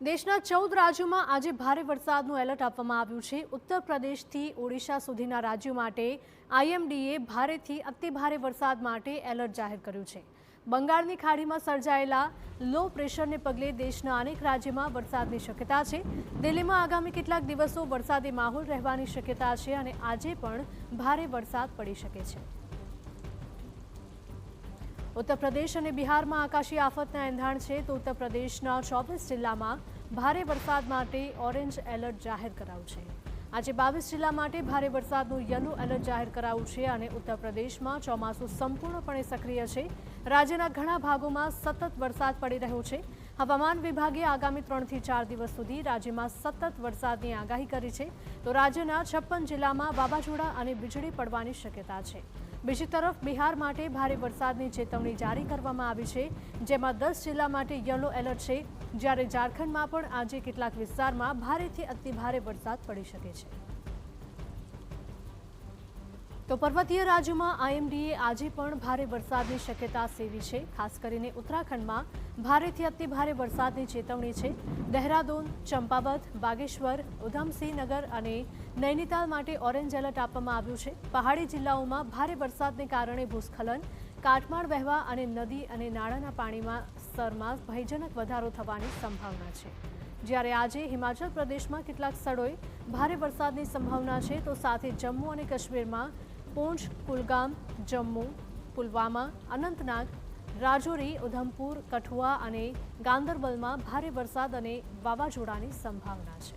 દેશના 14 રાજ્યોમાં આજે ભારે વરસાદનું એલર્ટ આપવામાં આવ્યું છે। ઉત્તર પ્રદેશથી ઓડિશા સુધીના રાજ્યો માટે આઈએમડીએ ભારેથી અતિભારે વરસાદ માટે એલર્ટ જાહેર કર્યું છે। બંગાળની ખાડીમાં સર્જાયેલા લો પ્રેશરને પગલે દેશના અનેક રાજ્યોમાં વરસાદની શક્યતા છે। દિલ્હીમાં આગામી કેટલાક દિવસો વરસાદી માહોલ રહેવાની શક્યતા છે અને આજે પણ ભારે વરસાદ પડી શકે છે। उत्तर प्रदेश और बिहार में आकाशीय आफतना एंधाण है तो उत्तर प्रदेश 24 जिला में भारे वरसाद माटे ऑरेंज एलर्ट जाहिर कराયું છે। आज 22 जिला माटे भारे वरसादનું येलो एलर्ट जाहिर कराયું છે અને उत्तर प्रदेश में ચોમાસું સંપૂર્ણપણે સક્રિય છે। રાજ્યના ઘણા ભાગોમાં સતત વરસાદ પડી રહ્યો છે। હવામાન વિભાગે આગામી 3 થી 4 દિવસ સુધી રાજ્યમાં સતત વરસાદની આગાહી કરી છે તો રાજ્યના 56 જિલ્લામાં વાવાઝોડા અને વીજળી પડવાની શક્યતા છે। બીજી તરફ બિહાર માટે ભારે વરસાદની ચેતવણી જારી કરવામાં આવી છે, જેમાં 10 જિલ્લા માટે યલો એલર્ટ છે, જ્યારે ઝારખંડમાં પણ આજે કેટલાક વિસ્તારમાં ભારેથી અતિભારે વરસાદ પડી શકે છે। તો પર્વતીય રાજ્યોમાં આઈએમડીએ આજે પણ ભારે વરસાદની શક્યતા સેવી છે। ખાસ કરીને ઉત્તરાખંડમાં ભારેથી અતિભારે વરસાદની ચેતવણી છે। દહેરાદૂન, ચંપાવત, બાગેશ્વર, ઉધમસિંહ નગર અને નૈનીતાલ માટે ઓરેન્જ એલર્ટ આપવામાં આવ્યું છે। પહાડી જિલ્લાઓમાં ભારે વરસાદને કારણે ભૂસ્ખલન, કાટમાળ વહેવા અને નદી અને નાળાના પાણીમાં સ્તરમાં ભયજનક વધારો થવાની સંભાવના છે। જ્યારે આજે હિમાચલ પ્રદેશમાં કેટલાક સ્થળોએ ભારે વરસાદની સંભાવના છે તો સાથે જમ્મુ અને કાશ્મીરમાં પૂંછ, કુલગામ, જમ્મુ, પુલવામા, અનંતનાગ, રાજૌરી, ઉધમપુર, કઠુઆ અને ગાંદરબલમાં ભારે વરસાદ અને વાવાઝોડાની સંભાવના છે।